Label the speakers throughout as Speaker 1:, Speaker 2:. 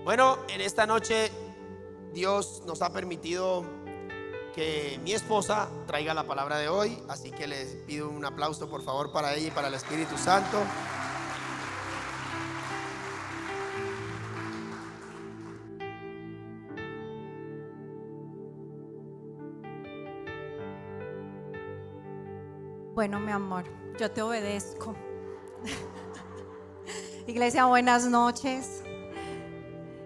Speaker 1: Bueno, en esta noche Dios nos ha permitido que mi esposa traiga la palabra de hoy, así que les pido un aplauso por favor para ella y para el Espíritu Santo.
Speaker 2: Bueno, mi amor, yo te obedezco. Iglesia, buenas noches.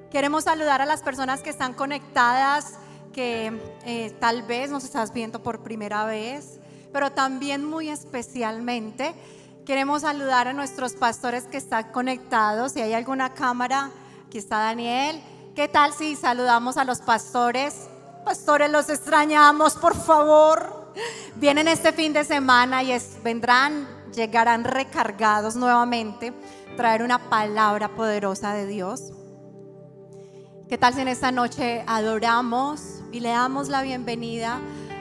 Speaker 2: Queremos saludar a las personas que están conectadas, que tal vez nos estás viendo por primera vez, pero también muy especialmente queremos saludar a nuestros pastores que están conectados. Si hay alguna cámara, aquí está Daniel. ¿Qué tal si saludamos a los pastores? Pastores, los extrañamos, por favor. Vienen este fin de semana y llegarán recargados nuevamente, traer una palabra poderosa de Dios. ¿Qué tal si en esta noche adoramos y le damos la bienvenida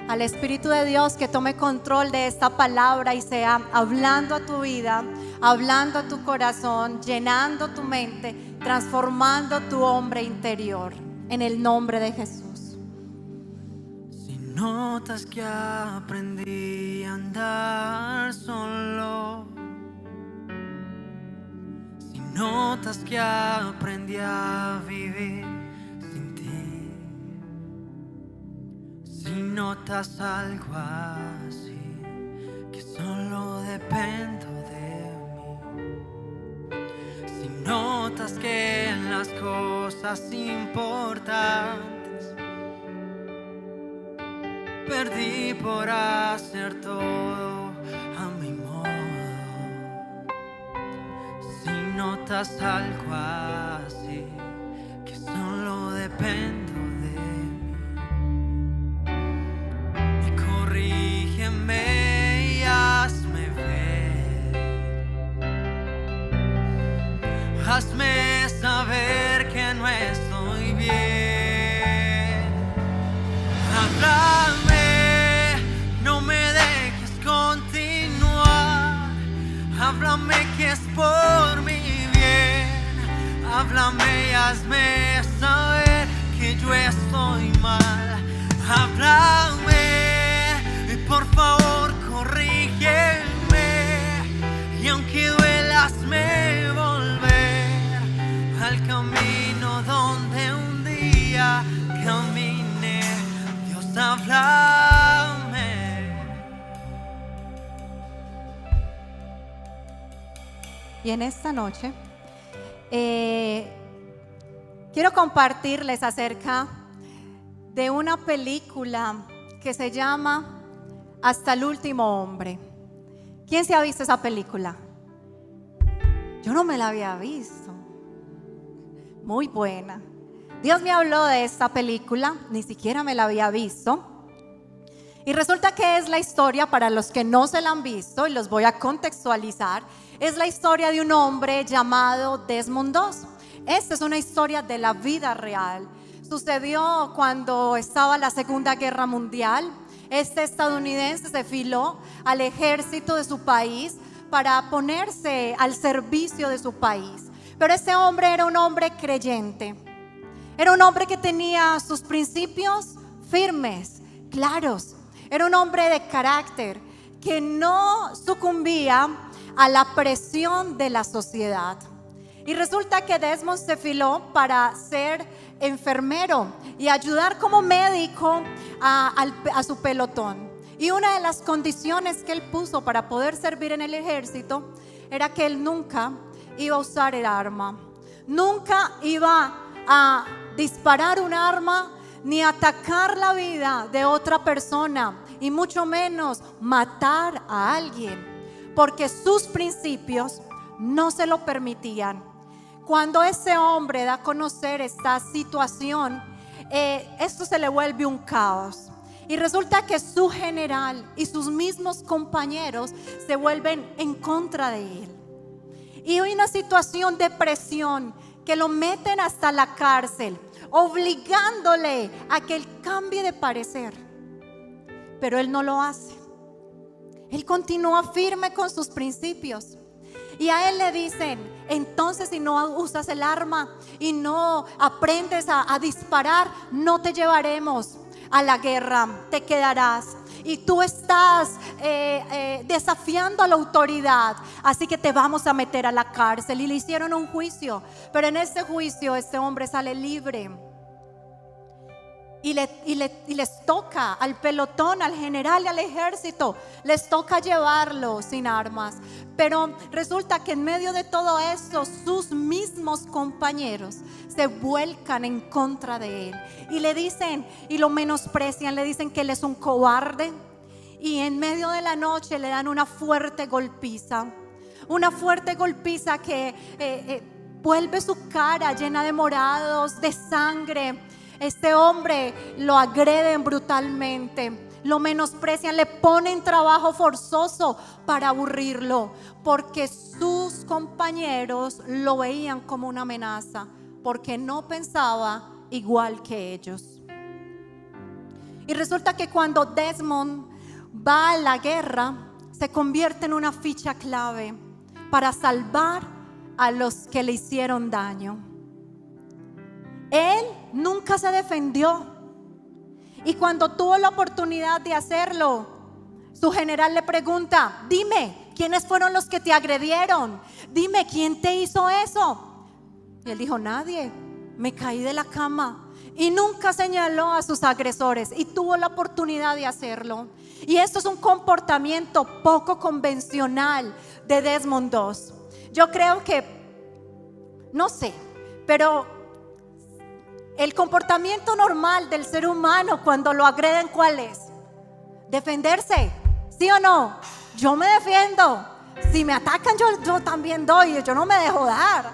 Speaker 2: al Espíritu de Dios que tome control de esta palabra y sea hablando a tu vida, hablando a tu corazón, llenando tu mente, transformando tu hombre interior, en el nombre de Jesús?
Speaker 3: Si notas que aprendí a andar solo, si notas que aprendí a vivir sin ti, si notas algo así, que solo dependo de mí, si notas que en las cosas importantes perdí por hacer todo a mi modo, si notas algo así, que solo dependo de mí, y corrígeme y hazme ver, hazme saber que no estoy bien. Háblame, no me dejes continuar, háblame que es por mi bien, háblame y hazme saber que yo estoy mal, háblame y por favor corrígeme, y aunque duela hazme volver al camino donde un día caminé. Háblame.
Speaker 2: Y en esta noche quiero compartirles acerca de una película que se llama Hasta el último hombre. ¿Quién se ha visto esa película? Yo no me la había visto. Muy buena. Dios me habló de esta película, ni siquiera me la había visto. Y resulta que es la historia, para los que no se la han visto, y los voy a contextualizar, es la historia de un hombre llamado Desmond Doss. Esta es una historia de la vida real. Sucedió cuando estaba la Segunda Guerra Mundial. Este estadounidense se filó al ejército de su país para ponerse al servicio de su país. Pero este hombre era un hombre creyente. Era un hombre que tenía sus principios firmes, claros. Era un hombre de carácter que no sucumbía a la presión de la sociedad. Y resulta que Desmond se filó para ser enfermero y ayudar como médico a su pelotón. Y una de las condiciones que él puso para poder servir en el ejército era que él nunca iba a usar el arma, nunca iba a disparar un arma ni atacar la vida de otra persona, y mucho menos matar a alguien, porque sus principios no se lo permitían. Cuando ese hombre da a conocer esta situación, esto se le vuelve un caos, y resulta que su general y sus mismos compañeros se vuelven en contra de él, y hay una situación de presión que lo meten hasta la cárcel, obligándole a que él cambie de parecer. Pero él no lo hace. Él continúa firme con sus principios. Y a él le dicen: entonces si no usas el arma y no aprendes a disparar, no te llevaremos a la guerra, te quedarás. Y tú estás desafiando a la autoridad, así que te vamos a meter a la cárcel. Y le hicieron un juicio, pero en ese juicio este hombre sale libre. Y les toca al pelotón, al general y al ejército, les toca llevarlo sin armas. Pero resulta que en medio de todo esto, sus mismos compañeros se vuelcan en contra de él y le dicen, y lo menosprecian, le dicen que él es un cobarde. Y en medio de la noche le dan una fuerte golpiza que vuelve su cara llena de morados, de sangre. Este hombre lo agreden brutalmente, lo menosprecian, le ponen trabajo forzoso para aburrirlo, porque sus compañeros lo veían como una amenaza, porque no pensaba igual que ellos. Y resulta que cuando Desmond va a la guerra, se convierte en una ficha clave para salvar a los que le hicieron daño. Él nunca se defendió, y cuando tuvo la oportunidad de hacerlo, su general le pregunta: dime, ¿quiénes fueron los que te agredieron? Dime, ¿quién te hizo eso? Y él dijo: nadie, me caí de la cama. Y nunca señaló a sus agresores, y tuvo la oportunidad de hacerlo. Y esto es un comportamiento poco convencional de Desmond II. Yo creo que, no sé, pero el comportamiento normal del ser humano cuando lo agreden, ¿cuál es? Defenderse, ¿sí o no? Yo me defiendo. Si me atacan, yo también doy. Yo no me dejo dar.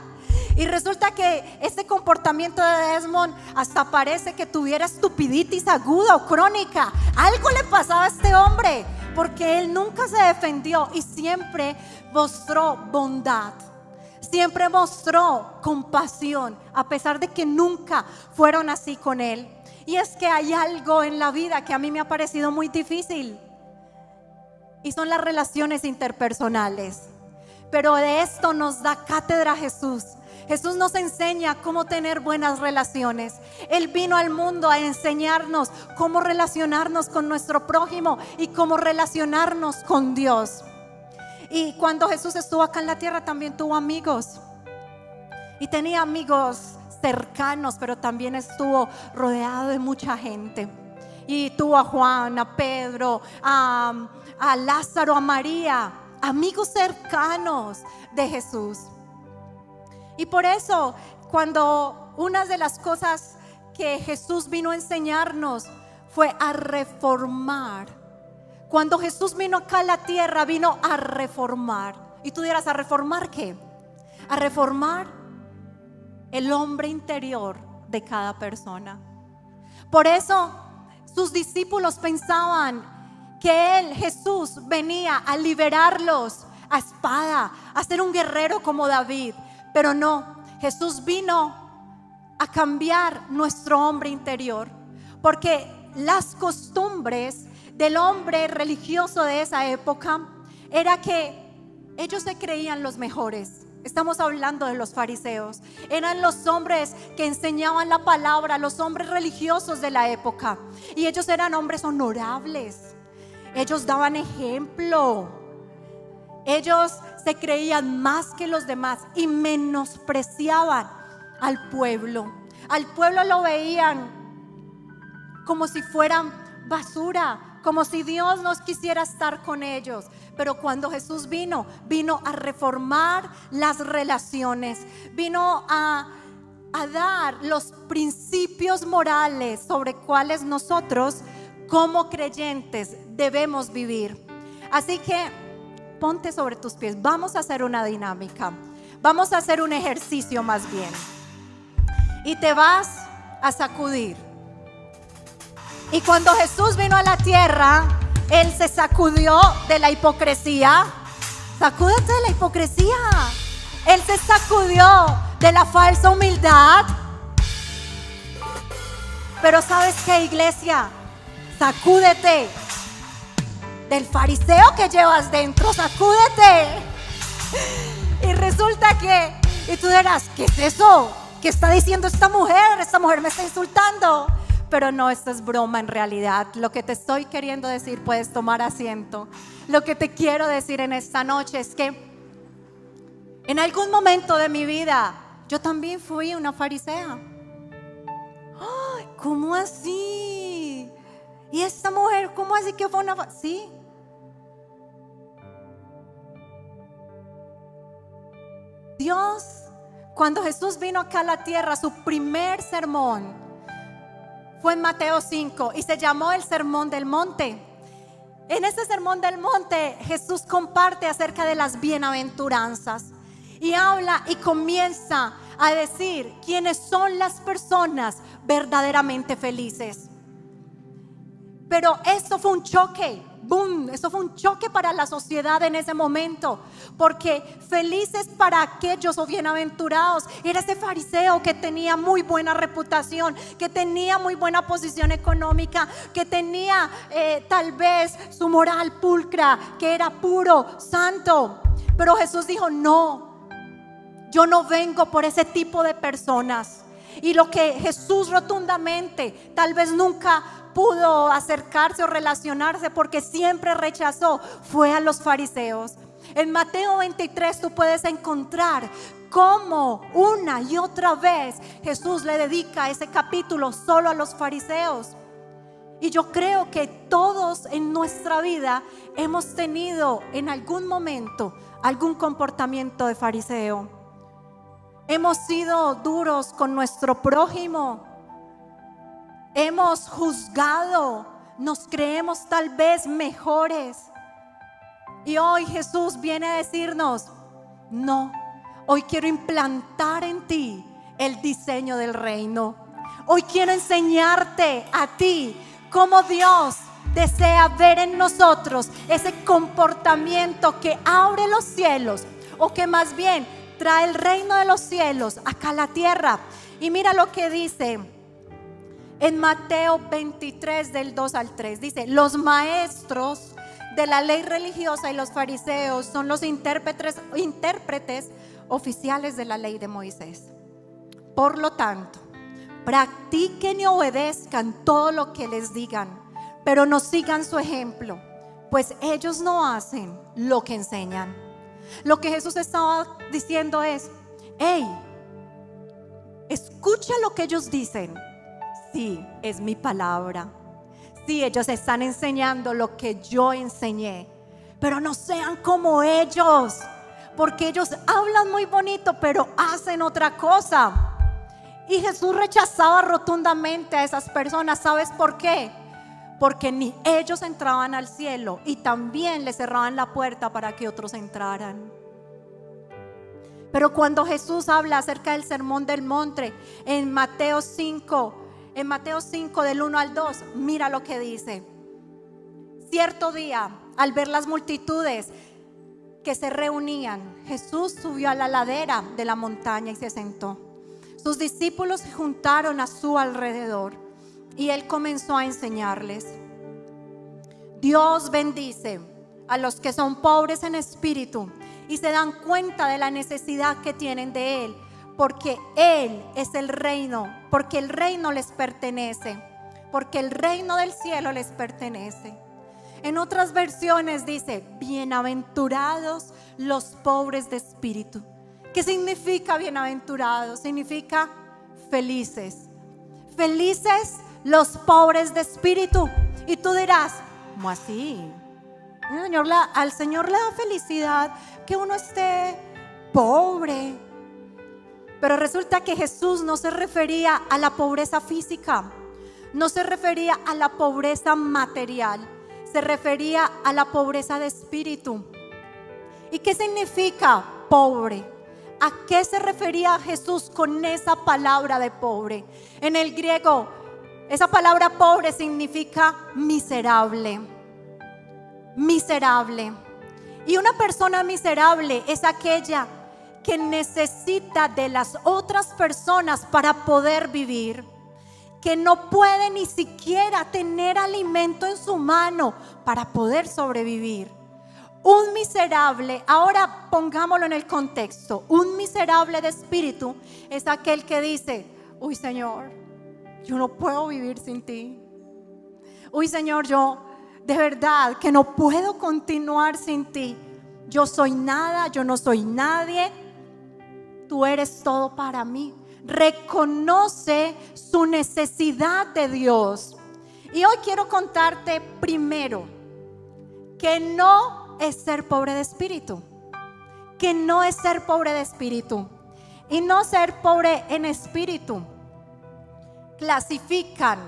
Speaker 2: Y resulta que este comportamiento de Desmond hasta parece que tuviera estupiditis aguda o crónica. Algo le pasaba a este hombre, porque él nunca se defendió y siempre mostró bondad. Siempre mostró compasión, a pesar de que nunca fueron así con él. Y es que hay algo en la vida que a mí me ha parecido muy difícil, y son las relaciones interpersonales. Pero de esto nos da cátedra Jesús. Jesús nos enseña cómo tener buenas relaciones. Él vino al mundo a enseñarnos cómo relacionarnos con nuestro prójimo y cómo relacionarnos con Dios. Y cuando Jesús estuvo acá en la tierra, también tuvo amigos. Y tenía amigos cercanos, pero también estuvo rodeado de mucha gente. Y tuvo a Juan, a Pedro, a Lázaro, a María, amigos cercanos de Jesús. Y por eso, cuando una de las cosas que Jesús vino a enseñarnos fue a reformar. Cuando Jesús vino acá a la tierra, vino a reformar. Y tú dirás: ¿a reformar qué? A reformar el hombre interior de cada persona. Por eso sus discípulos pensaban que Él, Jesús, venía a liberarlos a espada, a ser un guerrero como David. Pero no, Jesús vino a cambiar nuestro hombre interior, porque las costumbres del hombre religioso de esa época era que ellos se creían los mejores. Estamos hablando de los fariseos. Eran los hombres que enseñaban la palabra, los hombres religiosos de la época. Y ellos eran hombres honorables. Ellos daban ejemplo. Ellos se creían más que los demás y menospreciaban al pueblo. Al pueblo lo veían como si fueran basura, como si Dios no quisiera estar con ellos. Pero cuando Jesús vino a reformar las relaciones, vino a dar los principios morales sobre cuales nosotros como creyentes debemos vivir. Así que ponte sobre tus pies. Vamos a hacer una dinámica. Vamos a hacer un ejercicio más bien. Y te vas a sacudir. Y cuando Jesús vino a la tierra, Él se sacudió de la hipocresía. Sacúdete de la hipocresía. Él se sacudió de la falsa humildad. Pero ¿sabes qué, iglesia? Sacúdete del fariseo que llevas dentro. Sacúdete. Y resulta que Y tú dirás, ¿qué es eso? ¿Qué está diciendo esta mujer? Esta mujer me está insultando. Pero no, esto es broma en realidad. Lo que te estoy queriendo decir, puedes tomar asiento. Lo que te quiero decir en esta noche es que en algún momento de mi vida yo también fui una farisea. ¡Ay! ¿Cómo así? ¿Y esta mujer cómo así que fue una farisea? Sí. Dios, cuando Jesús vino acá a la tierra, su primer sermón fue en Mateo 5 y se llamó el Sermón del Monte. En ese Sermón del Monte Jesús comparte acerca de las bienaventuranzas y habla y comienza a decir quiénes son las personas verdaderamente felices. Pero esto fue un choque, boom, eso fue un choque para la sociedad en ese momento, porque felices para aquellos o bienaventurados era ese fariseo que tenía muy buena reputación, que tenía muy buena posición económica, que tenía tal vez su moral pulcra, que era puro, santo. Pero Jesús dijo, no, yo no vengo por ese tipo de personas. Y lo que Jesús rotundamente tal vez nunca pudo acercarse o relacionarse, porque siempre rechazó, fue a los fariseos. En Mateo 23 tú puedes encontrar cómo una y otra vez Jesús le dedica ese capítulo solo a los fariseos. Y yo creo que todos en nuestra vida hemos tenido en algún momento algún comportamiento de fariseo. Hemos sido duros con nuestro prójimo. Hemos juzgado, nos creemos tal vez mejores. Y hoy Jesús viene a decirnos, no, hoy quiero implantar en ti el diseño del reino. Hoy quiero enseñarte a ti cómo Dios desea ver en nosotros ese comportamiento que abre los cielos, o que más bien trae el reino de los cielos acá a la tierra. Y mira lo que dice en Mateo 23 del 2 al 3. Dice, los maestros de la ley religiosa y los fariseos son los intérpretes oficiales de la ley de Moisés. Por lo tanto, practiquen y obedezcan todo lo que les digan, pero no sigan su ejemplo, pues ellos no hacen lo que enseñan. Lo que Jesús estaba diciendo es, hey, escucha lo que ellos dicen. Sí, es mi palabra. Sí, ellos están enseñando lo que yo enseñé, pero no sean como ellos, porque ellos hablan muy bonito, pero hacen otra cosa. Y Jesús rechazaba rotundamente a esas personas. ¿Sabes por qué? Porque ni ellos entraban al cielo y también le cerraban la puerta para que otros entraran. Pero cuando Jesús habla acerca del Sermón del Monte en Mateo 5 del 1 al 2, mira lo que dice. Cierto día, al ver las multitudes que se reunían, Jesús subió a la ladera de la montaña y se sentó. Sus discípulos se juntaron a su alrededor y él comenzó a enseñarles. Dios bendice a los que son pobres en espíritu y se dan cuenta de la necesidad que tienen de él, porque él es el reino, porque el reino les pertenece, porque el reino del cielo les pertenece. En otras versiones dice, bienaventurados los pobres de espíritu. ¿Qué significa bienaventurados? Significa felices. Felices los pobres de espíritu. Y tú dirás, ¿cómo así? Al Señor le da felicidad que uno esté pobre. Pero resulta que Jesús no se refería a la pobreza física, no se refería a la pobreza material, se refería a la pobreza de espíritu. ¿Y qué significa pobre? ¿A qué se refería Jesús con esa palabra de pobre? En el griego, esa palabra pobre significa miserable. Miserable. Y una persona miserable es aquella que necesita de las otras personas para poder vivir, que no puede ni siquiera tener alimento en su mano para poder sobrevivir. Un miserable, ahora pongámoslo en el contexto, un miserable de espíritu es aquel que dice: uy, Señor, yo no puedo vivir sin ti. Uy, Señor, yo de verdad que no puedo continuar sin ti. Yo soy nada, yo no soy nadie. Tú eres todo para mí. Reconoce su necesidad de Dios. Y hoy quiero contarte primero que no es ser pobre de espíritu. Que no es ser pobre de espíritu. Y no ser pobre en espíritu. Clasifican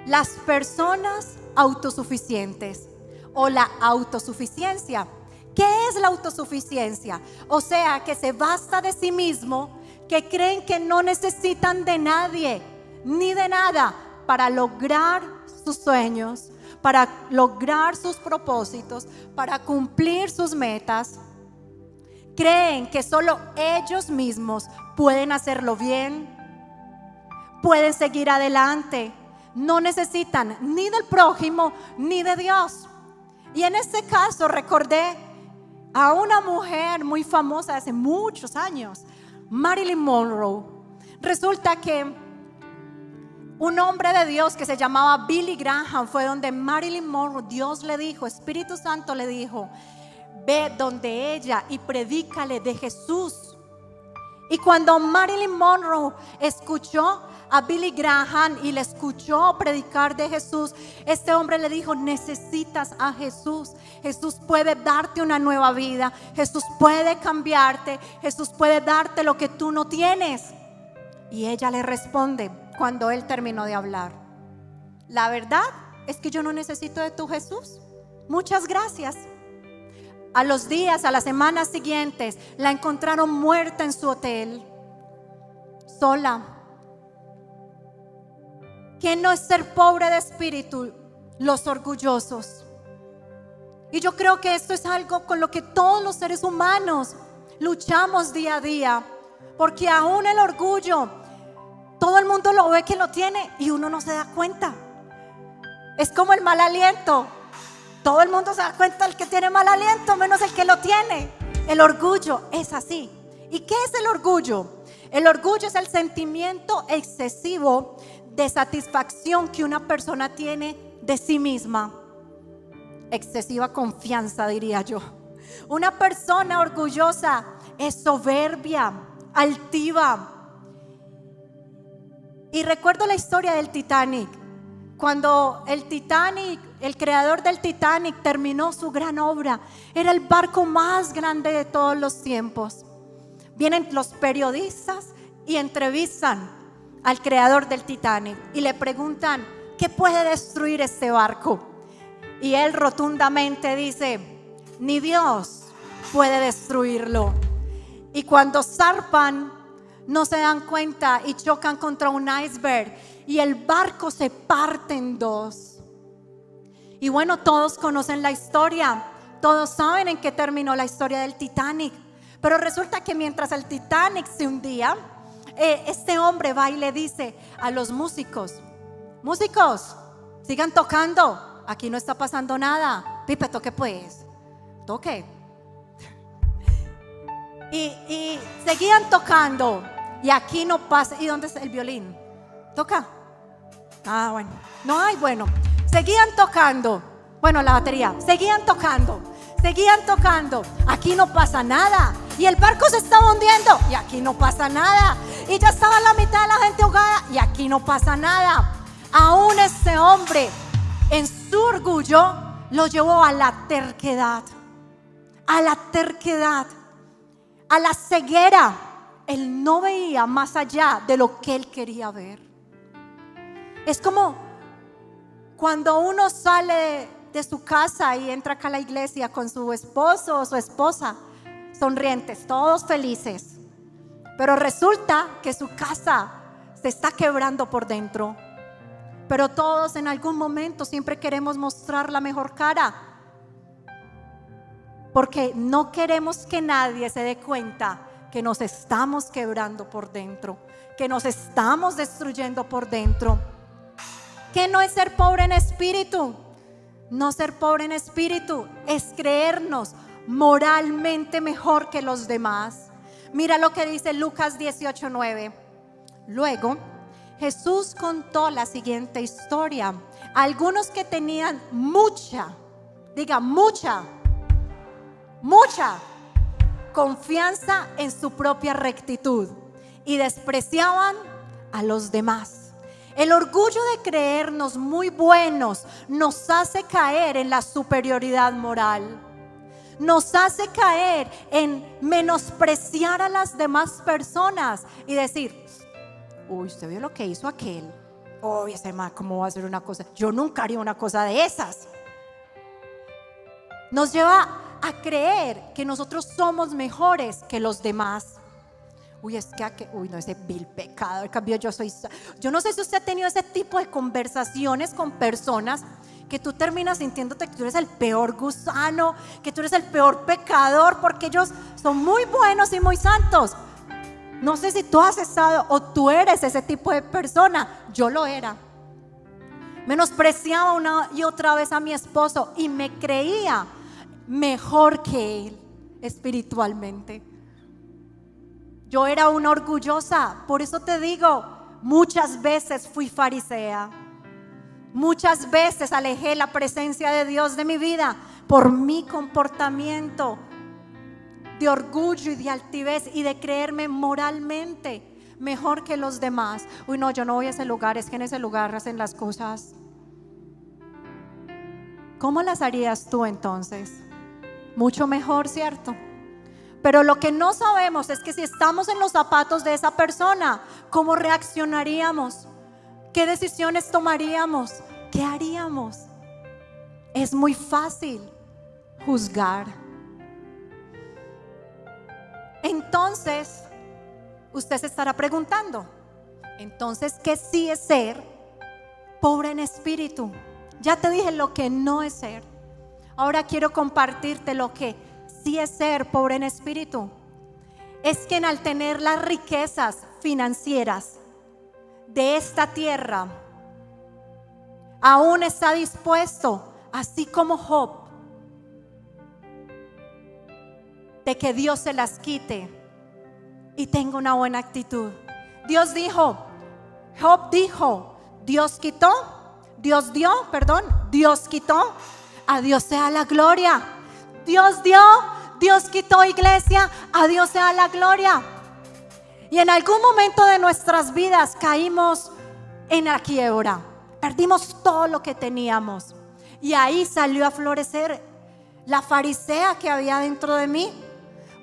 Speaker 2: las personas autosuficientes o la autosuficiencia. ¿Qué es la autosuficiencia? O sea, que se basta de sí mismo, que creen que no necesitan de nadie ni de nada para lograr sus sueños, para lograr sus propósitos, para cumplir sus metas. Creen que solo ellos mismos pueden hacerlo bien, pueden seguir adelante. No necesitan ni del prójimo ni de Dios. Y en este caso recordé a una mujer muy famosa de hace muchos años, Marilyn Monroe. Resulta que un hombre de Dios que se llamaba Billy Graham fue donde Marilyn Monroe. Dios le dijo, Espíritu Santo le dijo: ve donde ella y predícale de Jesús. Y cuando Marilyn Monroe escuchó a Billy Graham y le escuchó predicar de Jesús, este hombre le dijo: necesitas a Jesús. Jesús puede darte una nueva vida. Jesús puede cambiarte. Jesús puede darte lo que tú no tienes. Y ella le responde cuando él terminó de hablar: la verdad es que yo no necesito de tu Jesús. Muchas gracias. A los días, a las semanas siguientes, la encontraron muerta en su hotel, sola. ¿Quién no es ser pobre de espíritu? Los orgullosos. Y yo creo que esto es algo con lo que todos los seres humanos luchamos día a día, porque aún el orgullo, todo el mundo lo ve que lo tiene y uno no se da cuenta. Es como el mal aliento. Todo el mundo se da cuenta el que tiene mal aliento, menos el que lo tiene. El orgullo es así. ¿Y qué es el orgullo? El orgullo es el sentimiento excesivo de satisfacción que una persona tiene de sí misma. Excesiva confianza, diría yo. Una persona orgullosa es soberbia, altiva. Y recuerdo la historia del Titanic. Cuando el creador del Titanic terminó su gran obra, era el barco más grande de todos los tiempos. Vienen los periodistas y entrevistan al creador del Titanic y le preguntan: ¿qué puede destruir este barco? Y él rotundamente dice: ni Dios puede destruirlo. Y cuando zarpan, no se dan cuenta y chocan contra un iceberg y el barco se parte en dos. Y bueno, todos conocen la historia, todos saben en qué terminó la historia del Titanic. Pero resulta que mientras el Titanic se hundía, este hombre va y le dice a los músicos: músicos, sigan tocando, aquí no está pasando nada. Pipe, toque pues, toque. Y seguían tocando y aquí no pasa. ¿Y dónde está el violín? ¿Toca? Ah, bueno. No hay, bueno. Seguían tocando. Bueno, la batería. Seguían tocando. Aquí no pasa nada. Y el barco se estaba hundiendo y aquí no pasa nada. Y ya estaba la mitad de la gente ahogada y aquí no pasa nada. Aún este hombre, en su orgullo, lo llevó a la terquedad. A la terquedad. A la ceguera. Él no veía más allá de lo que él quería ver. Es como cuando uno sale de su casa y entra acá a la iglesia con su esposo o su esposa, sonrientes, todos felices, pero resulta que su casa se está quebrando por dentro. Pero todos en algún momento siempre queremos mostrar la mejor cara, porque no queremos que nadie se dé cuenta que nos estamos quebrando por dentro, que nos estamos destruyendo por dentro. ¿Qué no es ser pobre en espíritu? No ser pobre en espíritu es creernos moralmente mejor que los demás. Mira lo que dice Lucas 18:9. Luego Jesús contó la siguiente historia. Algunos que tenían mucha confianza en su propia rectitud y despreciaban a los demás. El orgullo de creernos muy buenos nos hace caer en la superioridad moral. Nos hace caer en menospreciar a las demás personas y decir: uy, usted vio lo que hizo aquel. Uy, ese man, ¿cómo va a hacer una cosa? Yo nunca haría una cosa de esas. Nos lleva a creer que nosotros somos mejores que los demás. Uy, es que no, ese vil pecado. En cambio, yo no sé si usted ha tenido ese tipo de conversaciones con personas que tú terminas sintiéndote que tú eres el peor gusano, que tú eres el peor pecador, porque ellos son muy buenos y muy santos. No sé si tú has estado o tú eres ese tipo de persona. Yo lo era. Menospreciaba una y otra vez a mi esposo y me creía mejor que él espiritualmente. Yo era una orgullosa. Por eso te digo, muchas veces fui farisea. Muchas veces alejé la presencia de Dios de mi vida por mi comportamiento de orgullo y de altivez y de creerme moralmente mejor que los demás. Uy, no, yo no voy a ese lugar, es que en ese lugar hacen las cosas. ¿Cómo las harías tú entonces? Mucho mejor, ¿cierto? Pero lo que no sabemos es que si estamos en los zapatos de esa persona, ¿cómo reaccionaríamos? ¿Qué decisiones tomaríamos? ¿Qué haríamos? Es muy fácil juzgar. Entonces, usted se estará preguntando, entonces, ¿qué sí es ser pobre en espíritu? Ya te dije lo que no es ser. Ahora quiero compartirte lo que sí es ser pobre en espíritu. Es que al tener las riquezas financieras de esta tierra, aún está dispuesto, así como Job, de que Dios se las quite y tenga una buena actitud. Job dijo, Dios quitó, Dios dio, Dios quitó, a Dios sea la gloria. Dios dio, Dios quitó, iglesia, a Dios sea la gloria. Y en algún momento de nuestras vidas caímos en la quiebra, perdimos todo lo que teníamos, y ahí salió a florecer la farisea que había dentro de mí,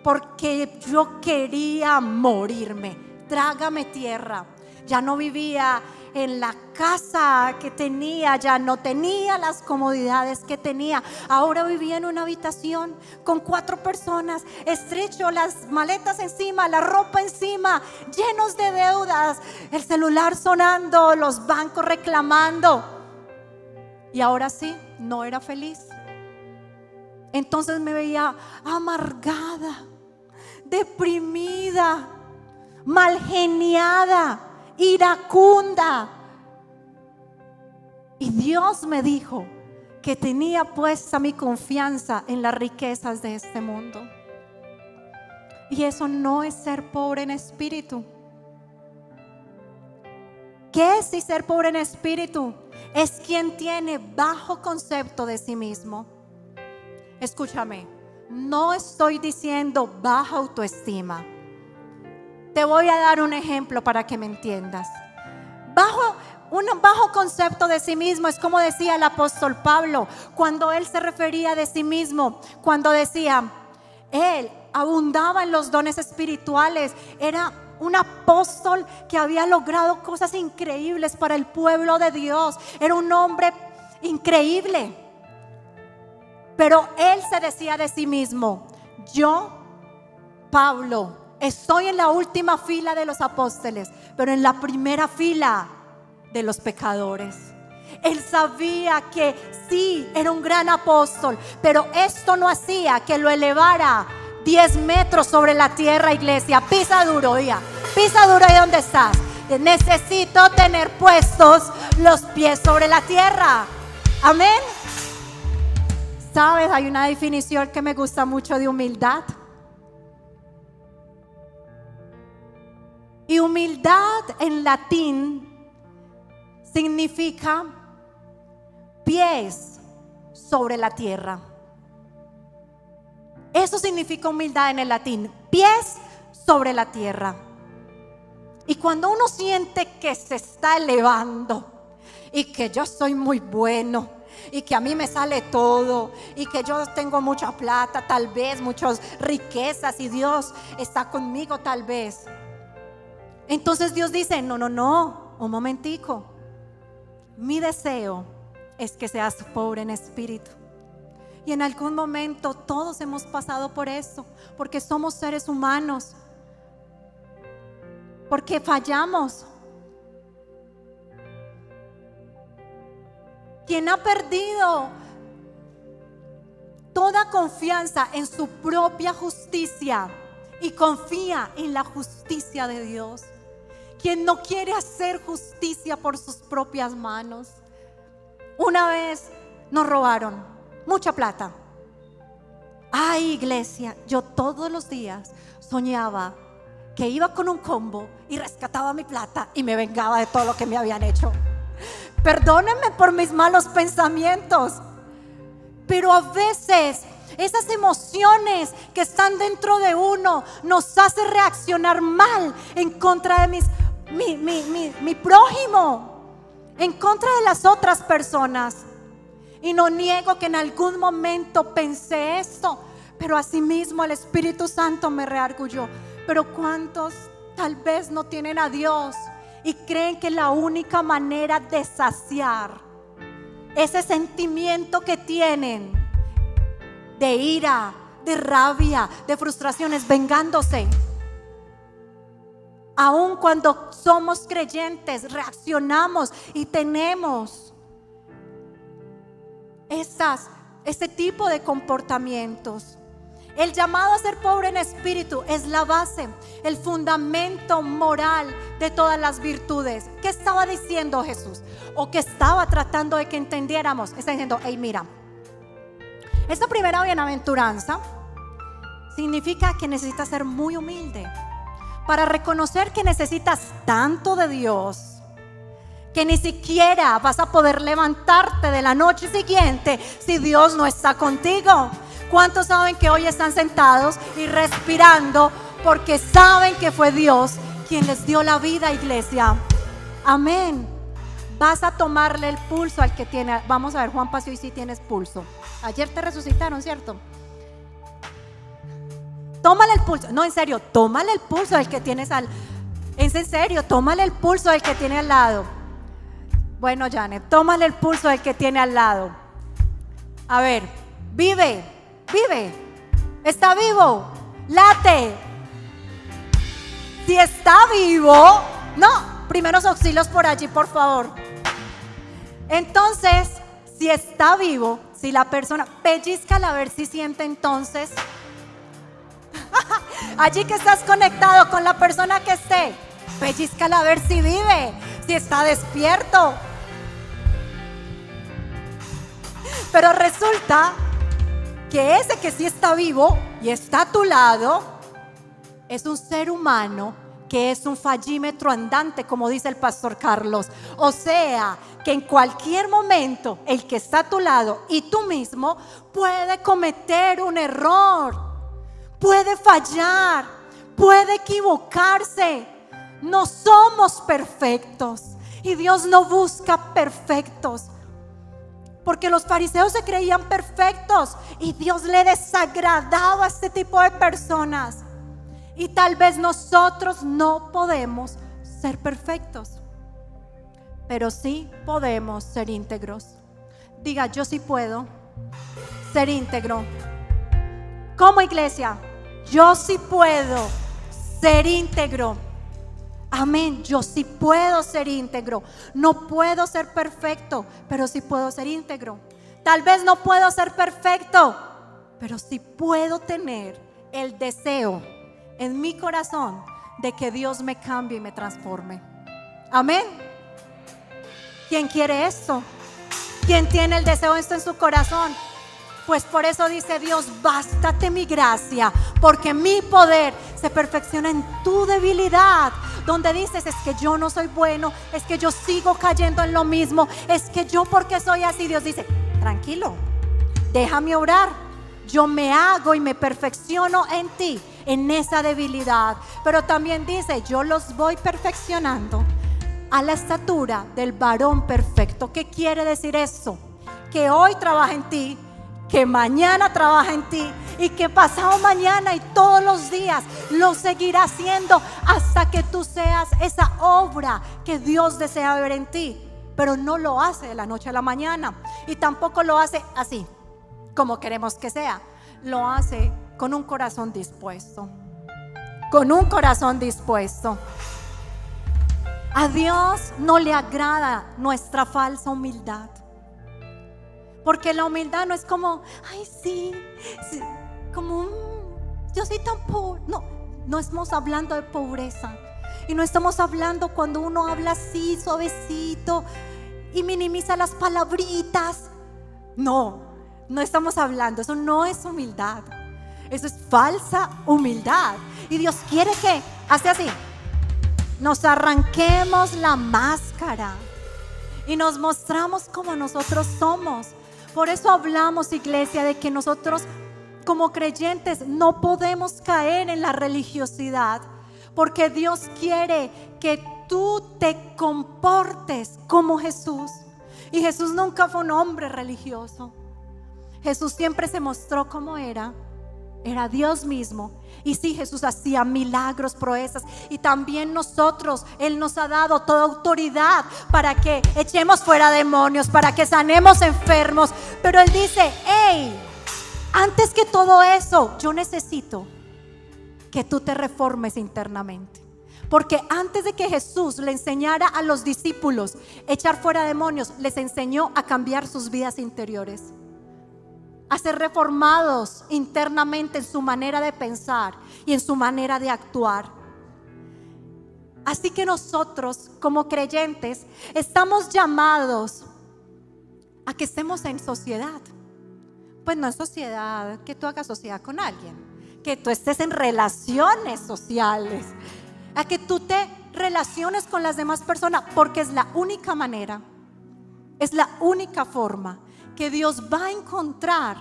Speaker 2: porque yo quería morirme. Trágame tierra. Ya no vivía en la casa que tenía, ya no tenía las comodidades que tenía. Ahora vivía en una habitación con 4 personas, estrecho, las maletas encima, la ropa encima, llenos de deudas, el celular sonando, los bancos reclamando. Y ahora sí, no era feliz. Entonces me veía amargada, deprimida, malgeniada, iracunda. Y Dios me dijo que tenía puesta mi confianza en las riquezas de este mundo. Y eso no es ser pobre en espíritu. ¿Qué es ser pobre en espíritu? Es quien tiene bajo concepto de sí mismo. Escúchame, no estoy diciendo baja autoestima. Te voy a dar un ejemplo para que me entiendas. Un bajo concepto de sí mismo es como decía el apóstol Pablo cuando él se refería de sí mismo, cuando decía, él abundaba en los dones espirituales, era un apóstol que había logrado cosas increíbles para el pueblo de Dios, era un hombre increíble. Pero él se decía de sí mismo, yo, Pablo, estoy en la última fila de los apóstoles, pero en la primera fila de los pecadores. Él sabía que sí, era un gran apóstol, pero esto no hacía que lo elevara 10 metros sobre la tierra, iglesia. Pisa duro, diga, pisa duro ahí donde estás. Necesito tener puestos los pies sobre la tierra. Amén. ¿Sabes? Hay una definición que me gusta mucho de humildad. Y humildad en latín significa pies sobre la tierra. Eso significa humildad en el latín, pies sobre la tierra. Y cuando uno siente que se está elevando y que yo soy muy bueno y que a mí me sale todo y que yo tengo mucha plata, tal vez muchas riquezas, y Dios está conmigo tal vez, entonces Dios dice: no, un momentico, mi deseo es que seas pobre en espíritu. Y en algún momento todos hemos pasado por eso, porque somos seres humanos, porque fallamos. Quien ha perdido toda confianza en su propia justicia y confía en la justicia de Dios, quien no quiere hacer justicia por sus propias manos. Una vez nos robaron mucha plata. Ay, iglesia, yo todos los días soñaba que iba con un combo y rescataba mi plata y me vengaba de todo lo que me habían hecho. Perdónenme por mis malos pensamientos, pero a veces esas emociones que están dentro de uno nos hace reaccionar mal en contra de mi prójimo, en contra de las otras personas. Y no niego que en algún momento pensé esto, pero asimismo el Espíritu Santo me redarguyó. Pero ¿cuántos tal vez no tienen a Dios y creen que la única manera de saciar ese sentimiento que tienen de ira, de rabia, de frustración es vengándose? Aun cuando somos creyentes, reaccionamos y tenemos este tipo de comportamientos. El llamado a ser pobre en espíritu es la base, el fundamento moral de todas las virtudes. ¿Qué estaba diciendo Jesús? ¿O qué estaba tratando de que entendiéramos? Está diciendo: hey, mira, esta primera bienaventuranza significa que necesitas ser muy humilde para reconocer que necesitas tanto de Dios que ni siquiera vas a poder levantarte de la noche siguiente si Dios no está contigo. ¿Cuántos saben que hoy están sentados y respirando porque saben que fue Dios quien les dio la vida, iglesia? Amén. Vas a tomarle el pulso al que tiene. Vamos a ver, Juan Pasio, y si tienes pulso. Ayer te resucitaron, ¿cierto? Tómale el pulso. No, en serio, tómale el pulso al que tienes en serio, tómale el pulso al que tiene al lado. Bueno, Janet, tómale el pulso del que tiene al lado. A ver, vive, está vivo, late. Si está vivo, no, primeros auxilios por allí, por favor. Entonces, si está vivo, si la persona, pellízcala a ver si siente entonces. Allí que estás conectado con la persona que esté, pellízcala a ver si vive, si está despierto. Pero resulta que ese que sí está vivo y está a tu lado es un ser humano que es un fallímetro andante, como dice el pastor Carlos. O sea, que en cualquier momento el que está a tu lado y tú mismo puede cometer un error, puede fallar, puede equivocarse. No somos perfectos y Dios no busca perfectos. Porque los fariseos se creían perfectos y Dios le desagradaba a este tipo de personas. Y tal vez nosotros no podemos ser perfectos, pero sí podemos ser íntegros. Diga: yo sí puedo ser íntegro. Como iglesia, yo sí puedo ser íntegro. Amén, yo sí puedo ser íntegro. No puedo ser perfecto, pero sí puedo ser íntegro. Tal vez no puedo ser perfecto, pero sí puedo tener el deseo en mi corazón de que Dios me cambie y me transforme. Amén. ¿Quién quiere esto? ¿Quién tiene el deseo de esto en su corazón? Pues por eso dice Dios, bástate mi gracia, porque mi poder se perfecciona en tu debilidad. Donde dices, es que yo no soy bueno, es que yo sigo cayendo en lo mismo, es que yo porque soy así. Dios dice, tranquilo, déjame orar. Yo me hago y me perfecciono en ti, en esa debilidad. Pero también dice, yo los voy perfeccionando a la estatura del varón perfecto. ¿Qué quiere decir eso? Que hoy trabaja en ti, que mañana trabaja en ti y que pasado mañana y todos los días lo seguirá haciendo hasta que tú seas esa obra que Dios desea ver en ti. Pero no lo hace de la noche a la mañana y tampoco lo hace así como queremos que sea. Lo hace con un corazón dispuesto, con un corazón dispuesto. A Dios no le agrada nuestra falsa humildad. Porque la humildad no es como, ay sí, como yo soy tan pobre. No estamos hablando de pobreza. Y no estamos hablando cuando uno habla así, suavecito y minimiza las palabritas. No estamos hablando, eso no es humildad. Eso es falsa humildad. Y Dios quiere que, hace así, nos arranquemos la máscara y nos mostramos como nosotros somos. Por eso hablamos, iglesia, de que nosotros como creyentes no podemos caer en la religiosidad, porque Dios quiere que tú te comportes como Jesús. Y Jesús nunca fue un hombre religioso. Jesús siempre se mostró como era Dios mismo. Y sí, Jesús hacía milagros, proezas. Y también nosotros, Él nos ha dado toda autoridad para que echemos fuera demonios, para que sanemos enfermos. Pero Él dice, hey, antes que todo eso, yo necesito que tú te reformes internamente. Porque antes de que Jesús le enseñara a los discípulos echar fuera demonios, les enseñó a cambiar sus vidas interiores, a ser reformados internamente en su manera de pensar y en su manera de actuar. Así que nosotros como creyentes estamos llamados a que estemos en sociedad. Pues no en sociedad, que tú hagas sociedad con alguien, que tú estés en relaciones sociales, a que tú te relaciones con las demás personas, porque es la única manera, es la única forma que Dios va a encontrar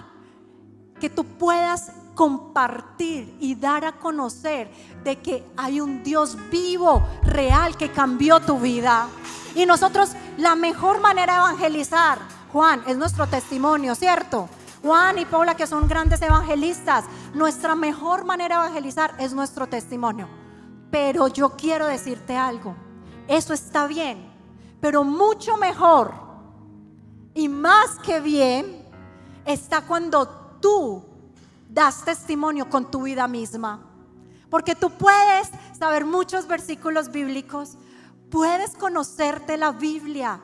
Speaker 2: que tú puedas compartir y dar a conocer de que hay un Dios vivo, real, que cambió tu vida. Y nosotros, la mejor manera de evangelizar, Juan, es nuestro testimonio, ¿cierto? Juan y Paula, que son grandes evangelistas, nuestra mejor manera de evangelizar es nuestro testimonio. Pero yo quiero decirte algo, eso está bien, pero mucho mejor y más que bien está cuando tú das testimonio con tu vida misma. Porque tú puedes saber muchos versículos bíblicos, puedes conocerte la Biblia,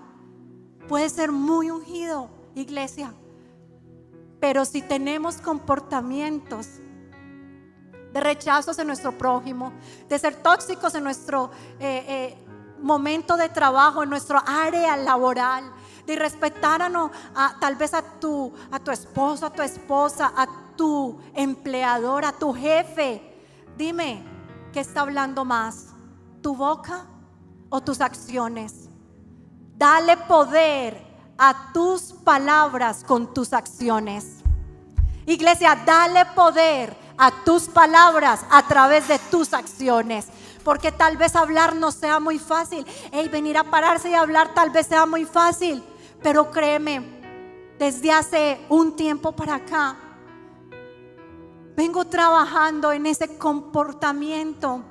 Speaker 2: puedes ser muy ungido, iglesia, pero si tenemos comportamientos de rechazos en nuestro prójimo, de ser tóxicos en nuestro momento de trabajo, en nuestro área laboral, de respetar tal vez a tu esposo, a tu esposa, a tu empleador, a tu jefe. Dime, ¿qué está hablando más? ¿Tu boca o tus acciones? Dale poder a tus palabras con tus acciones. Iglesia, dale poder a tus palabras a través de tus acciones. Porque tal vez hablar no sea muy fácil. Venir a pararse y hablar tal vez sea muy fácil. Pero créeme, desde hace un tiempo para acá vengo trabajando en ese comportamiento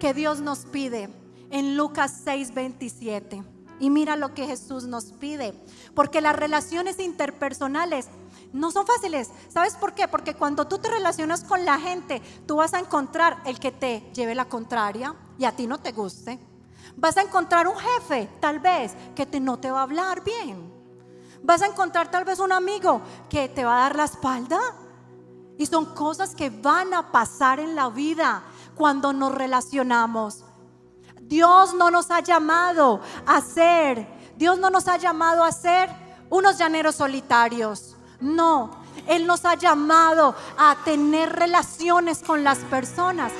Speaker 2: que Dios nos pide en Lucas 6:27. Y mira lo que Jesús nos pide, porque las relaciones interpersonales no son fáciles. ¿Sabes por qué? Porque cuando tú te relacionas con la gente, tú vas a encontrar el que te lleve la contraria y a ti no te guste. Vas a encontrar un jefe, tal vez, que no te va a hablar bien. Vas a encontrar tal vez un amigo que te va a dar la espalda. Y son cosas que van a pasar en la vida cuando nos relacionamos. Dios no nos ha llamado a ser unos llaneros solitarios. No, Él nos ha llamado a tener relaciones con las personas.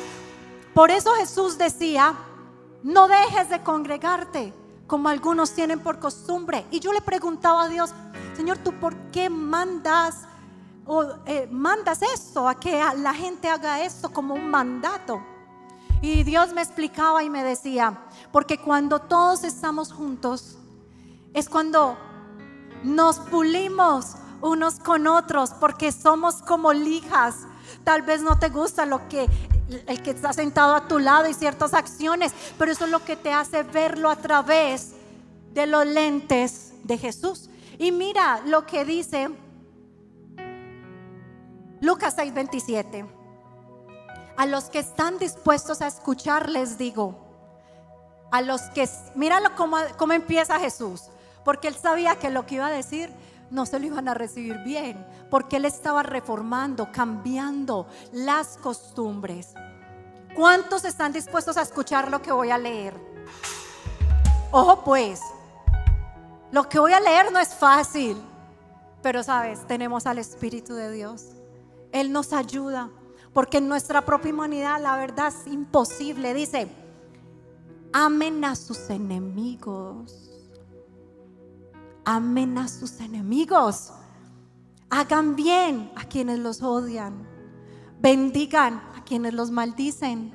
Speaker 2: Por eso Jesús decía: no dejes de congregarte, como algunos tienen por costumbre. Y yo le preguntaba a Dios: Señor, ¿tú por qué mandas esto, a que la gente haga esto como un mandato? Y Dios me explicaba y me decía: porque cuando todos estamos juntos es cuando nos pulimos unos con otros, porque somos como lijas. Tal vez no te gusta el que está sentado a tu lado y ciertas acciones, pero eso es lo que te hace verlo a través de los lentes de Jesús. Y mira lo que dice Lucas 6:27. A los que están dispuestos a escuchar les digo, míralo cómo empieza Jesús, porque Él sabía que lo que iba a decir no se lo iban a recibir bien, porque Él estaba reformando, cambiando las costumbres. ¿Cuántos están dispuestos a escuchar lo que voy a leer? Ojo pues, lo que voy a leer no es fácil, pero sabes, tenemos al Espíritu de Dios. Él nos ayuda, porque en nuestra propia humanidad la verdad es imposible. Dice: amen a sus enemigos. Amen a sus enemigos. Hagan bien a quienes los odian. Bendigan a quienes los maldicen.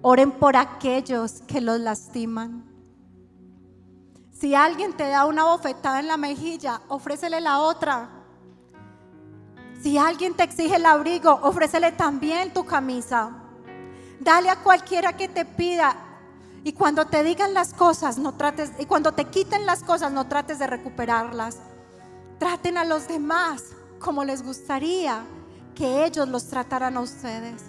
Speaker 2: Oren por aquellos que los lastiman. Si alguien te da una bofetada en la mejilla, ofrécele la otra. Si alguien te exige el abrigo, ofrécele también tu camisa. Dale a cualquiera que te pida. Y cuando te digan las cosas, y cuando te quiten las cosas, no trates de recuperarlas. Traten a los demás como les gustaría que ellos los trataran a ustedes.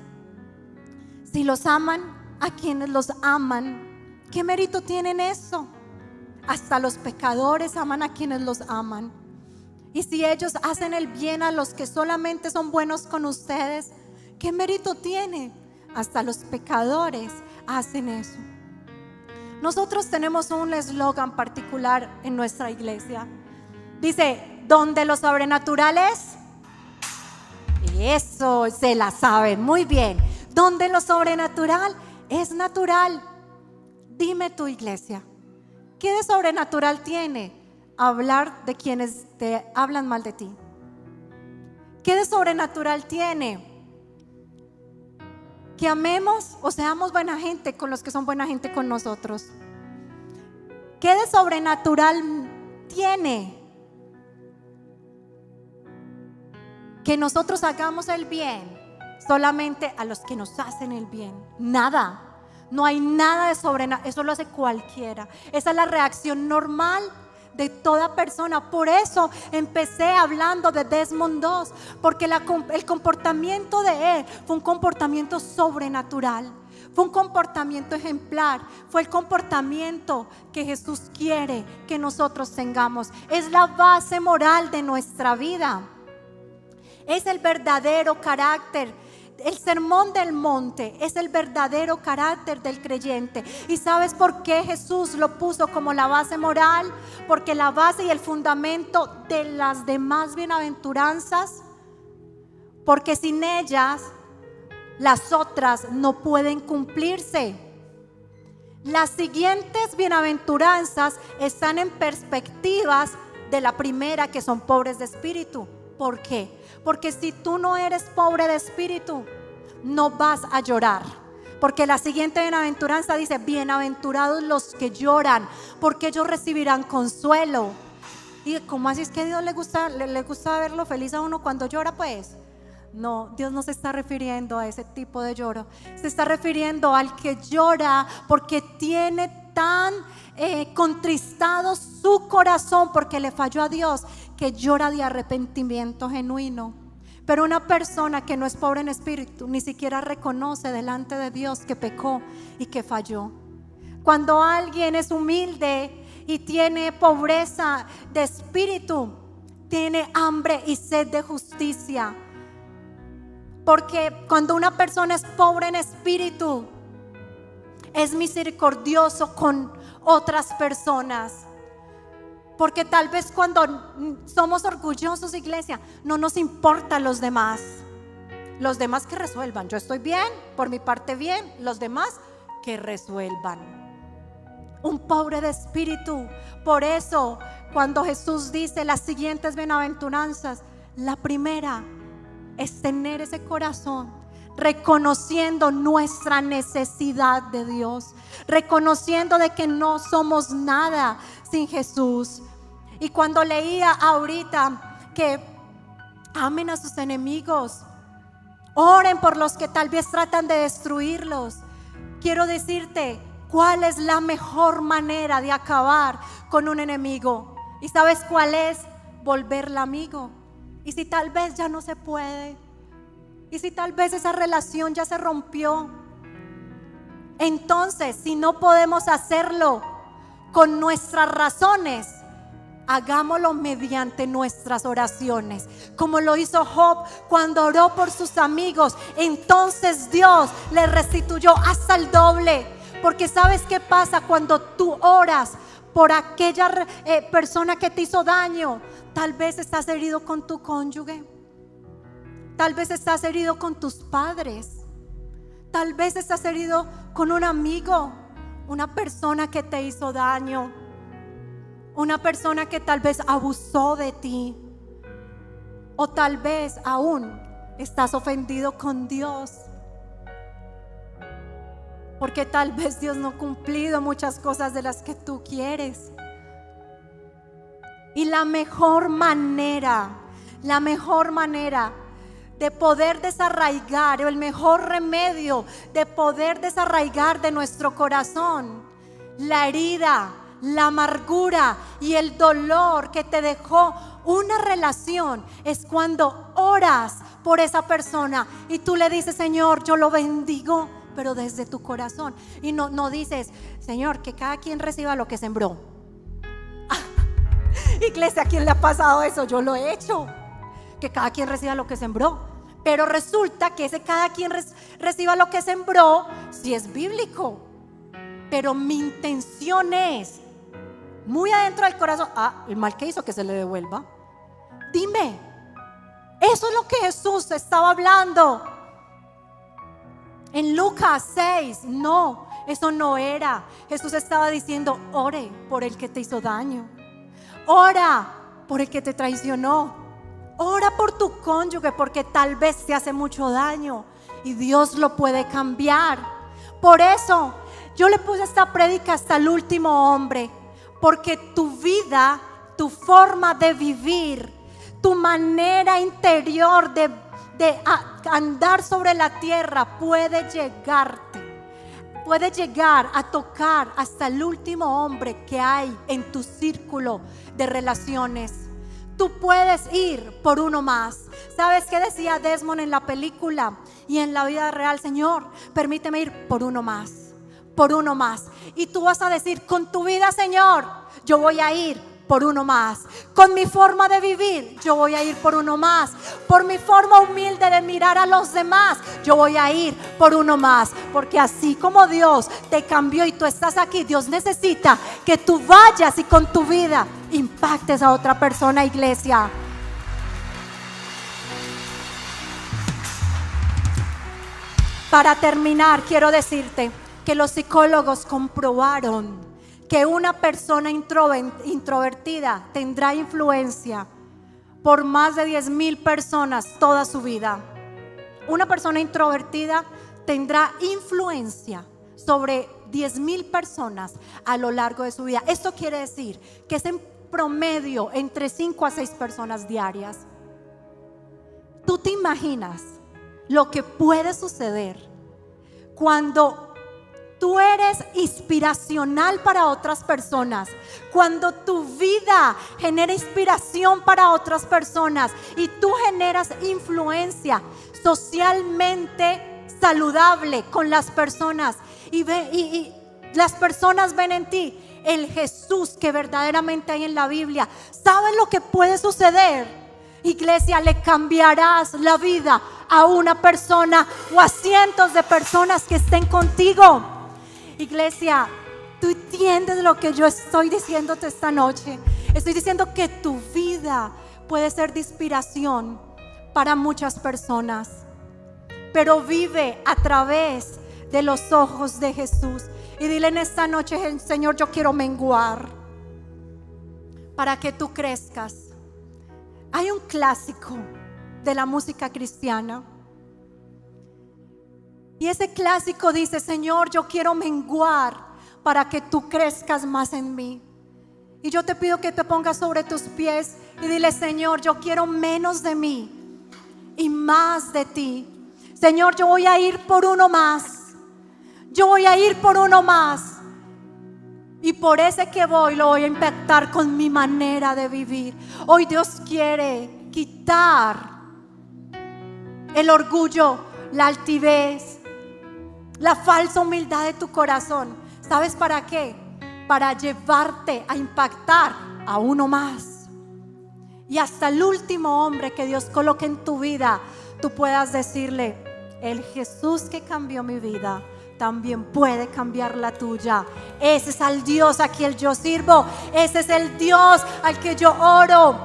Speaker 2: Si los aman a quienes los aman, ¿qué mérito tienen eso? Hasta los pecadores aman a quienes los aman. Y si ellos hacen el bien a los que solamente son buenos con ustedes, ¿qué mérito tiene? Hasta los pecadores hacen eso. Nosotros tenemos un eslogan particular en nuestra iglesia. Dice: donde lo sobrenatural es. Y eso se la saben muy bien. Donde lo sobrenatural es natural. Dime tu iglesia, ¿qué de sobrenatural tiene hablar de quienes te hablan mal de ti? ¿Qué de sobrenatural tiene que amemos o seamos buena gente con los que son buena gente con nosotros? ¿Qué de sobrenatural tiene que nosotros hagamos el bien solamente a los que nos hacen el bien? Nada. No hay nada de sobrenatural. Eso lo hace cualquiera. Esa es la reacción normal de toda persona. Por eso empecé hablando de Desmond II, porque el comportamiento de él fue un comportamiento sobrenatural, fue un comportamiento ejemplar, fue el comportamiento que Jesús quiere que nosotros tengamos. Es la base moral de nuestra vida, es el verdadero carácter. El sermón del monte es el verdadero carácter del creyente. ¿Y sabes por qué Jesús lo puso como la base moral? Porque la base y el fundamento de las demás bienaventuranzas, porque sin ellas las otras no pueden cumplirse. Las siguientes bienaventuranzas están en perspectivas de la primera, que son pobres de espíritu. ¿Por qué? Porque si tú no eres pobre de espíritu, no vas a llorar. Porque la siguiente bienaventuranza dice: bienaventurados los que lloran, porque ellos recibirán consuelo. Y ¿cómo así es que a Dios le gusta verlo feliz a uno cuando llora? Pues no, Dios no se está refiriendo a ese tipo de lloro. Se está refiriendo al que llora porque tiene tan contristado su corazón, porque le falló a Dios, que llora de arrepentimiento genuino. Pero una persona que no es pobre en espíritu ni siquiera reconoce delante de Dios que pecó y que falló. Cuando alguien es humilde y tiene pobreza de espíritu, tiene hambre y sed de justicia. Porque cuando una persona es pobre en espíritu, es misericordioso con otras personas. Porque tal vez cuando somos orgullosos, iglesia, no nos importan los demás. Los demás que resuelvan. Yo estoy bien, por mi parte bien. Los demás que resuelvan. Un pobre de espíritu. Por eso, cuando Jesús dice las siguientes bienaventuranzas, la primera es tener ese corazón reconociendo nuestra necesidad de Dios, reconociendo de que no somos nada sin Jesús. Y cuando leía ahorita que amen a sus enemigos, oren por los que tal vez tratan de destruirlos, quiero decirte cuál es la mejor manera de acabar con un enemigo. ¿Y sabes cuál es? Volverla amigo. Y si tal vez ya no se puede, y si tal vez esa relación ya se rompió, entonces si no podemos hacerlo con nuestras razones, hagámoslo mediante nuestras oraciones, como lo hizo Job cuando oró por sus amigos. Entonces Dios le restituyó hasta el doble. Porque ¿sabes qué pasa cuando tú oras por aquella persona que te hizo daño? Tal vez estás herido con tu cónyuge, tal vez estás herido con tus padres, tal vez estás herido con un amigo, una persona que te hizo daño, una persona que tal vez abusó de ti, o tal vez aún estás ofendido con Dios, porque tal vez Dios no ha cumplido muchas cosas de las que tú quieres. Y la mejor manera de poder desarraigar, o el mejor remedio de poder desarraigar de nuestro corazón la herida, la amargura y el dolor que te dejó una relación, es cuando oras por esa persona y tú le dices: Señor, yo lo bendigo, pero desde tu corazón. Y no dices: Señor, que cada quien reciba lo que sembró. Iglesia, ¿a quién le ha pasado eso? Yo lo he hecho. Que cada quien reciba lo que sembró. Pero resulta que ese cada quien reciba lo que sembró sí es bíblico, pero mi intención es muy adentro del corazón: el mal que hizo, que se le devuelva. Dime, eso es lo que Jesús estaba hablando en Lucas 6. No, eso no era. Jesús estaba diciendo: ore por el que te hizo daño, ora por el que te traicionó, ora por tu cónyuge, porque tal vez te hace mucho daño y Dios lo puede cambiar. Por eso yo le puse esta prédica hasta el último hombre, porque tu vida, tu forma de vivir, tu manera interior de andar sobre la tierra puede llegar a tocar hasta el último hombre que hay en tu círculo de relaciones. Tú puedes ir por uno más. ¿Sabes qué decía Desmond en la película y en la vida real? Señor, permíteme ir por uno más, por uno más. Y tú vas a decir: con tu vida, Señor, yo voy a ir por uno más. Con mi forma de vivir, yo voy a ir por uno más. Por mi forma humilde de mirar a los demás, yo voy a ir por uno más. Porque así como Dios te cambió y tú estás aquí, Dios necesita que tú vayas y con tu vida impactes a otra persona, iglesia. Para terminar, quiero decirte que los psicólogos comprobaron que una persona introvertida tendrá influencia por más de 10,000 personas toda su vida. Una persona introvertida tendrá influencia sobre 10,000 personas a lo largo de su vida. Esto quiere decir que es en promedio entre 5 a 6 personas diarias. ¿Tú te imaginas lo que puede suceder cuando tú eres inspiracional para otras personas? Cuando tu vida genera inspiración para otras personas y tú generas influencia socialmente saludable con las personas y las personas ven en ti el Jesús que verdaderamente hay en la Biblia. ¿Saben lo que puede suceder? Iglesia, le cambiarás la vida a una persona o a cientos de personas que estén contigo. Iglesia, ¿tú entiendes lo que yo estoy diciéndote esta noche? Estoy diciendo que tu vida puede ser de inspiración para muchas personas, pero vive a través de los ojos de Jesús. Y dile en esta noche: Señor, yo quiero menguar para que tú crezcas. Hay un clásico de la música cristiana, y ese clásico dice: Señor, yo quiero menguar para que tú crezcas más en mí. Y yo te pido que te pongas sobre tus pies y dile: Señor, yo quiero menos de mí y más de ti. Señor, yo voy a ir por uno más. Yo voy a ir por uno más. Y por ese que voy, lo voy a impactar con mi manera de vivir. Hoy Dios quiere quitar el orgullo, la altivez, la falsa humildad de tu corazón. ¿Sabes para qué? Para llevarte a impactar a uno más. Y hasta el último hombre que Dios coloque en tu vida, tú puedas decirle: el Jesús que cambió mi vida también puede cambiar la tuya. Ese es el Dios a quien yo sirvo. Ese es el Dios al que yo oro.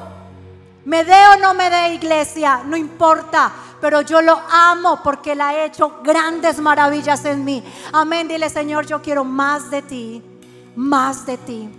Speaker 2: Me dé o no me dé, iglesia, no importa, pero yo lo amo porque Él ha hecho grandes maravillas en mí. Amén. Dile: Señor, yo quiero más de ti, más de ti.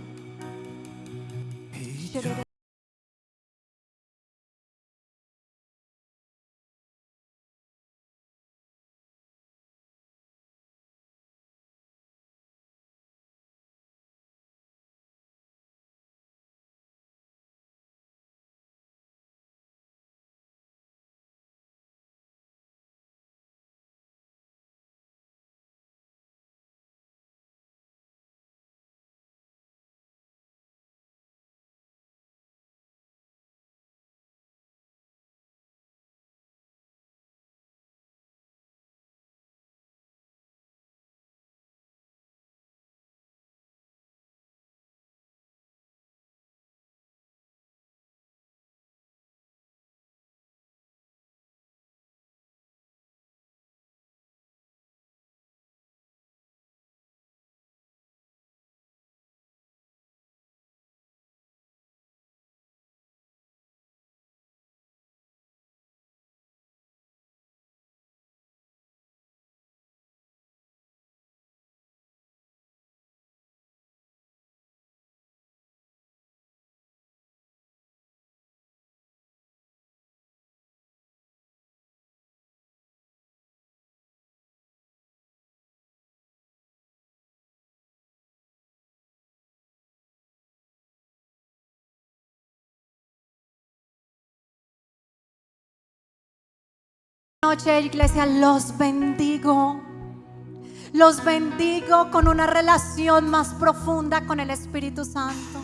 Speaker 2: Noche, iglesia, los bendigo. Los bendigo con una relación más profunda con el Espíritu Santo.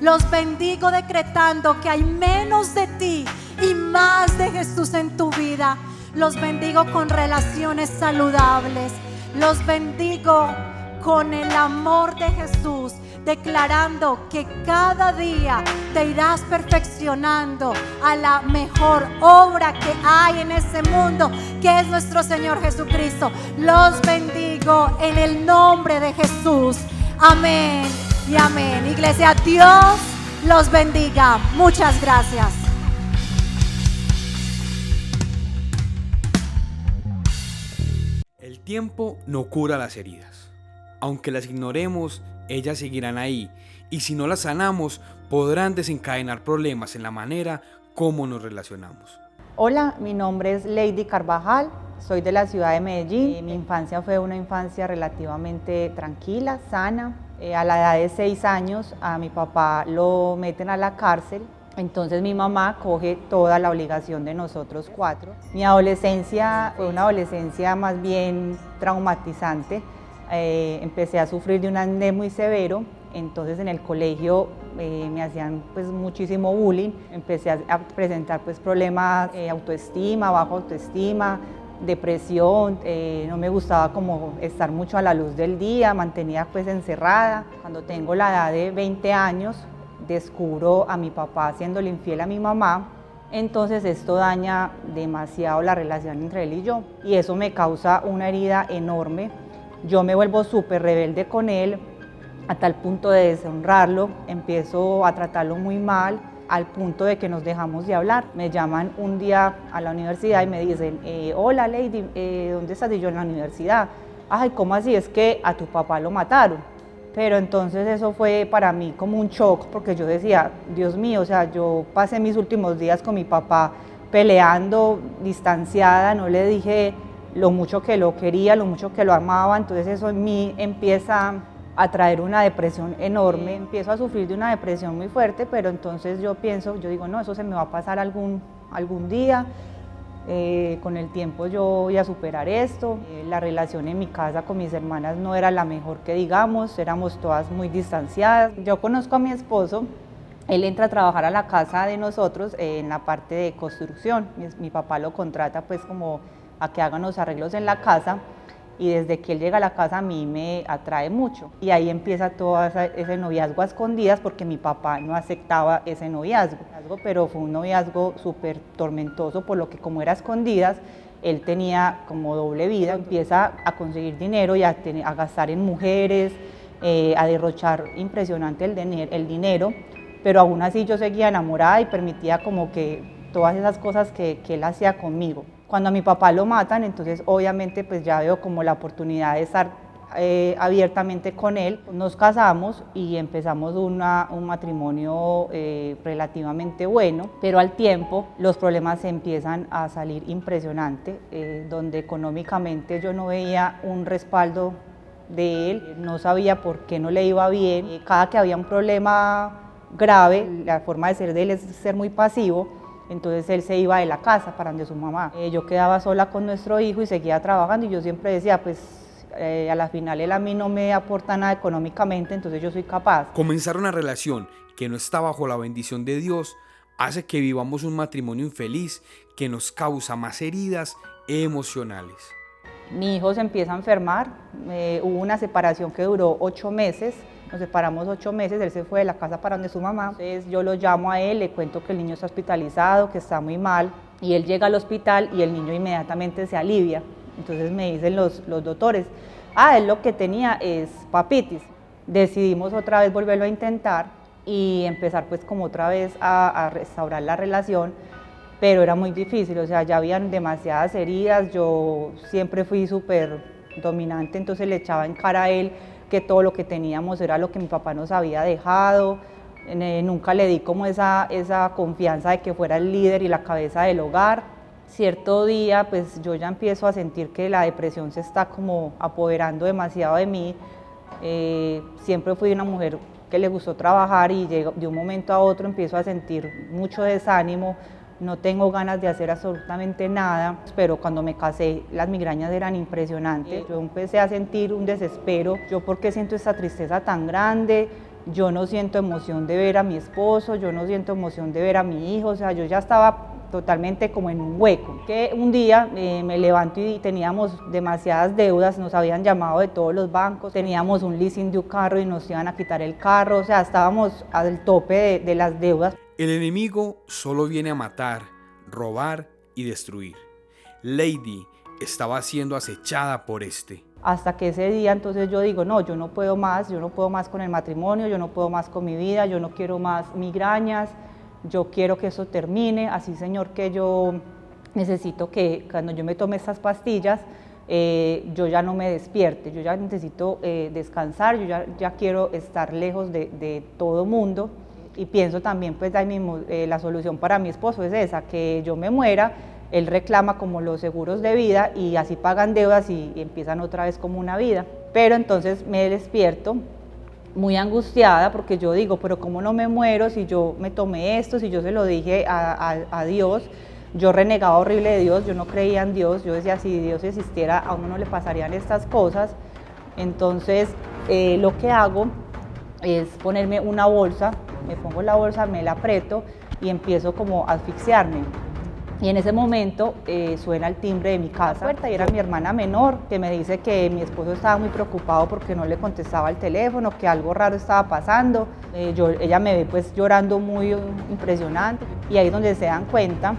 Speaker 2: Los bendigo decretando que hay menos de ti y más de Jesús en tu vida. Los bendigo con relaciones saludables. Los bendigo con el amor de Jesús, declarando que cada día te irás perfeccionando a la mejor obra que hay en este mundo, que es nuestro Señor Jesucristo. Los bendigo en el nombre de Jesús. Amén y amén. Iglesia, Dios los bendiga. Muchas gracias.
Speaker 4: El tiempo no cura las heridas. Aunque las ignoremos, ellas seguirán ahí, y si no las sanamos, podrán desencadenar problemas en la manera como nos relacionamos.
Speaker 5: Hola, mi nombre es Lady Carvajal, soy de la ciudad de Medellín. Mi infancia fue una infancia relativamente tranquila, sana. A la edad de 6 años a mi papá lo meten a la cárcel, entonces mi mamá coge toda la obligación de nosotros 4. Mi adolescencia fue una adolescencia más bien traumatizante. Empecé a sufrir de un acné muy severo, entonces en el colegio me hacían pues muchísimo bullying. Empecé a presentar pues problemas de autoestima, baja autoestima, depresión. No me gustaba como estar mucho a la luz del día, mantenía pues encerrada. Cuando tengo la edad de 20 años descubro a mi papá haciéndole infiel a mi mamá. Entonces esto daña demasiado la relación entre él y yo, y eso me causa una herida enorme. Yo me vuelvo súper rebelde con él a tal punto de deshonrarlo, empiezo a tratarlo muy mal, al punto de que nos dejamos de hablar. Me llaman un día a la universidad y me dicen, hola Lady, ¿dónde estás? Y yo, en la universidad. Ay, ¿cómo así? Es que a tu papá lo mataron. Pero entonces eso fue para mí como un shock, porque yo decía, Dios mío, o sea, yo pasé mis últimos días con mi papá peleando, distanciada, no le dije lo mucho que lo quería, lo mucho que lo amaba, entonces eso en mí empieza a traer una depresión enorme, empiezo a sufrir de una depresión muy fuerte, pero entonces yo digo, no, eso se me va a pasar algún día, con el tiempo yo voy a superar esto. La relación en mi casa con mis hermanas no era la mejor que digamos, éramos todas muy distanciadas. Yo conozco a mi esposo, él entra a trabajar a la casa de nosotros en la parte de construcción, mi papá lo contrata pues como a que hagan los arreglos en la casa, y desde que él llega a la casa a mí me atrae mucho. Y ahí empieza todo ese noviazgo a escondidas, porque mi papá no aceptaba ese noviazgo, pero fue un noviazgo súper tormentoso, por lo que como era a escondidas, él tenía como doble vida, empieza a conseguir dinero y a gastar en mujeres, a derrochar impresionante el dinero, pero aún así yo seguía enamorada y permitía como que todas esas cosas que él hacía conmigo. Cuando a mi papá lo matan, entonces obviamente pues ya veo como la oportunidad de estar abiertamente con él. Nos casamos y empezamos un matrimonio relativamente bueno, pero al tiempo los problemas se empiezan a salir impresionantes, donde económicamente yo no veía un respaldo de él, no sabía por qué no le iba bien. Cada que había un problema grave, la forma de ser de él es ser muy pasivo. Entonces él se iba de la casa para donde su mamá. Yo quedaba sola con nuestro hijo y seguía trabajando, y yo siempre decía, pues a la final él a mí no me aporta nada económicamente, entonces yo soy capaz.
Speaker 4: Comenzar una relación que no está bajo la bendición de Dios hace que vivamos un matrimonio infeliz que nos causa más heridas emocionales.
Speaker 5: Mi hijo se empieza a enfermar, hubo una separación que duró 8 meses. Nos separamos 8 meses, él se fue de la casa para donde su mamá. Entonces yo lo llamo a él, le cuento que el niño está hospitalizado, que está muy mal, y él llega al hospital y el niño inmediatamente se alivia. Entonces me dicen los doctores, él lo que tenía es papitis. Decidimos otra vez volverlo a intentar y empezar pues como otra vez a restaurar la relación, pero era muy difícil, o sea, ya habían demasiadas heridas, yo siempre fui súper dominante, entonces le echaba en cara a él que todo lo que teníamos era lo que mi papá nos había dejado. Nunca le di como esa confianza de que fuera el líder y la cabeza del hogar. Cierto día pues yo ya empiezo a sentir que la depresión se está como apoderando demasiado de mí. Siempre fui una mujer que le gustó trabajar, y de un momento a otro empiezo a sentir mucho desánimo, no tengo ganas de hacer absolutamente nada, pero cuando me casé las migrañas eran impresionantes. Yo empecé a sentir un desespero, yo ¿por qué siento esta tristeza tan grande? Yo no siento emoción de ver a mi esposo, yo no siento emoción de ver a mi hijo, o sea, yo ya estaba totalmente como en un hueco. Que un día me levanto y teníamos demasiadas deudas, nos habían llamado de todos los bancos, teníamos un leasing de un carro y nos iban a quitar el carro, o sea, estábamos al tope de las deudas.
Speaker 4: El enemigo solo viene a matar, robar y destruir. Lady estaba siendo acechada por este.
Speaker 5: Hasta que ese día entonces yo digo, no, yo no puedo más con el matrimonio, yo no puedo más con mi vida, yo no quiero más migrañas, yo quiero que eso termine, así Señor que yo necesito que cuando yo me tome estas pastillas, yo ya no me despierte, yo ya necesito descansar, yo ya quiero estar lejos de todo mundo. Y pienso también, pues ahí mismo, la solución para mi esposo es esa, que yo me muera, él reclama como los seguros de vida y así pagan deudas y empiezan otra vez como una vida. Pero entonces me despierto muy angustiada porque yo digo, pero ¿cómo no me muero si yo me tomé esto, si yo se lo dije a Dios? Yo renegaba horrible de Dios, yo no creía en Dios, yo decía, si Dios existiera a uno no le pasarían estas cosas. Entonces lo que hago es ponerme una bolsa, me pongo la bolsa, me la aprieto y empiezo como a asfixiarme. Y en ese momento suena el timbre de mi casa y era mi hermana menor que me dice que mi esposo estaba muy preocupado porque no le contestaba el teléfono, que algo raro estaba pasando. Ella me ve pues llorando muy impresionante, y ahí es donde se dan cuenta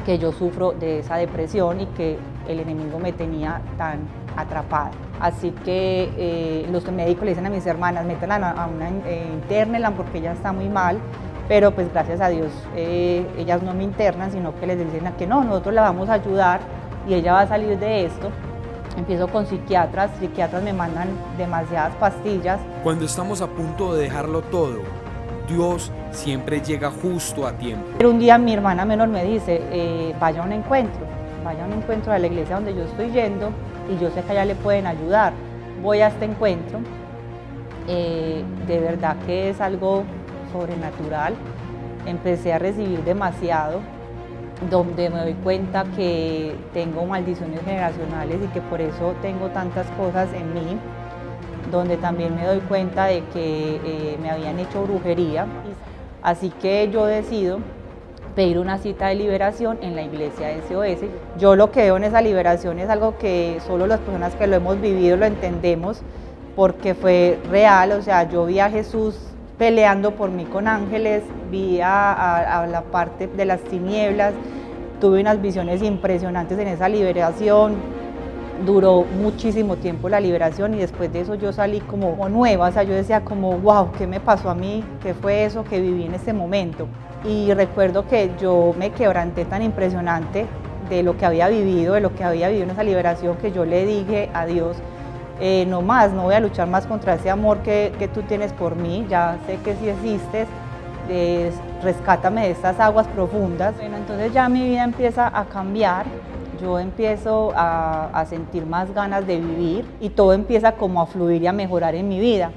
Speaker 5: que yo sufro de esa depresión y que el enemigo me tenía tan atrapada. Así que los médicos le dicen a mis hermanas, métanla a una internenla porque ella está muy mal, pero pues gracias a Dios ellas no me internan, sino que les dicen que no, nosotros la vamos a ayudar y ella va a salir de esto. Empiezo con psiquiatras me mandan demasiadas pastillas.
Speaker 4: Cuando estamos a punto de dejarlo todo, Dios siempre llega justo a tiempo.
Speaker 5: Pero un día mi hermana menor me dice, vaya a un encuentro de la iglesia donde yo estoy yendo y yo sé que allá le pueden ayudar. Voy a este encuentro, de verdad que es algo sobrenatural. Empecé a recibir demasiado, donde me doy cuenta que tengo maldiciones generacionales y que por eso tengo tantas cosas en mí, donde también me doy cuenta de que me habían hecho brujería. Así que yo decido pedir una cita de liberación en la iglesia SOS. Yo lo que veo en esa liberación es algo que solo las personas que lo hemos vivido lo entendemos, porque fue real. O sea, yo vi a Jesús peleando por mí con ángeles, vi a la parte de las tinieblas, tuve unas visiones impresionantes en esa liberación. Duró muchísimo tiempo la liberación y después de eso yo salí como nueva. O sea, yo decía como, wow, ¿qué me pasó a mí? ¿Qué fue eso que viví en este momento? Y recuerdo que yo me quebranté tan impresionante de lo que había vivido, en esa liberación, que yo le dije a Dios, no más, no voy a luchar más contra ese amor que tú tienes por mí, ya sé que sí existes, rescátame de estas aguas profundas. Bueno, entonces ya mi vida empieza a cambiar, yo empiezo a sentir más ganas de vivir y todo empieza como a fluir y a mejorar en mi vida.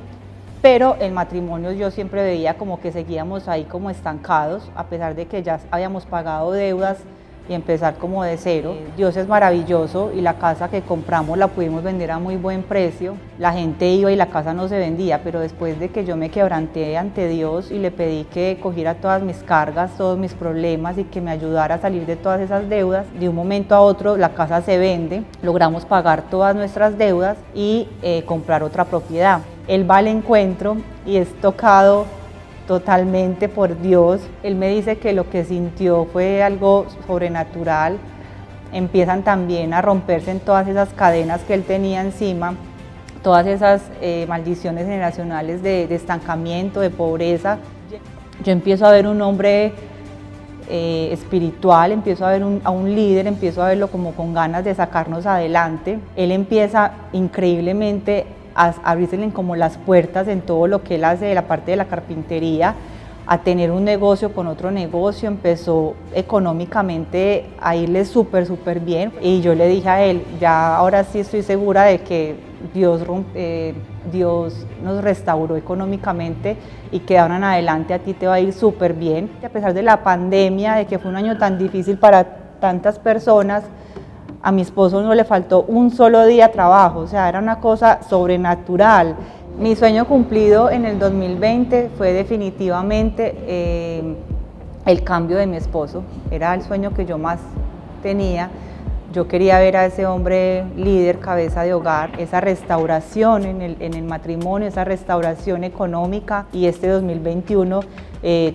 Speaker 5: Pero el matrimonio yo siempre veía como que seguíamos ahí como estancados, a pesar de que ya habíamos pagado deudas y empezar como de cero. Dios es maravilloso y la casa que compramos la pudimos vender a muy buen precio. La gente iba y la casa no se vendía, pero después de que yo me quebranté ante Dios y le pedí que cogiera todas mis cargas, todos mis problemas y que me ayudara a salir de todas esas deudas, de un momento a otro la casa se vende, logramos pagar todas nuestras deudas y comprar otra propiedad. Él va al encuentro y es tocado totalmente por Dios. Él me dice que lo que sintió fue algo sobrenatural. Empiezan también a romperse en todas esas cadenas que él tenía encima, todas esas maldiciones generacionales de estancamiento, de pobreza. Yo empiezo a ver un hombre espiritual, empiezo a ver a un líder, empiezo a verlo como con ganas de sacarnos adelante. Él empieza increíblemente a abrirse como las puertas en todo lo que él hace de la parte de la carpintería, a tener un negocio con otro negocio, empezó económicamente a irle súper bien y yo le dije a él, ya ahora sí estoy segura de que Dios nos restauró económicamente y que ahora en adelante a ti te va a ir súper bien. A pesar de la pandemia, de que fue un año tan difícil para tantas personas, a mi esposo no le faltó un solo día de trabajo, o sea, era una cosa sobrenatural. Mi sueño cumplido en el 2020 fue definitivamente el cambio de mi esposo. Era el sueño que yo más tenía. Yo quería ver a ese hombre líder, cabeza de hogar, esa restauración en el matrimonio, esa restauración económica, y este 2021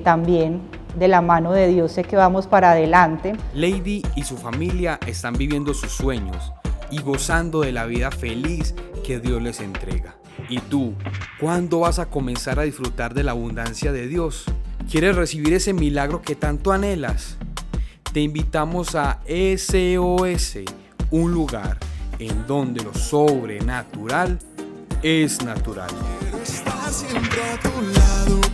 Speaker 5: también, de la mano de Dios, sé que vamos para adelante.
Speaker 4: Lady y su familia están viviendo sus sueños y gozando de la vida feliz que Dios les entrega. ¿Y tú, cuándo vas a comenzar a disfrutar de la abundancia de Dios? ¿Quieres recibir ese milagro que tanto anhelas? Te invitamos a SOS, un lugar en donde lo sobrenatural es natural.
Speaker 6: Quiero estar siempre a tu lado.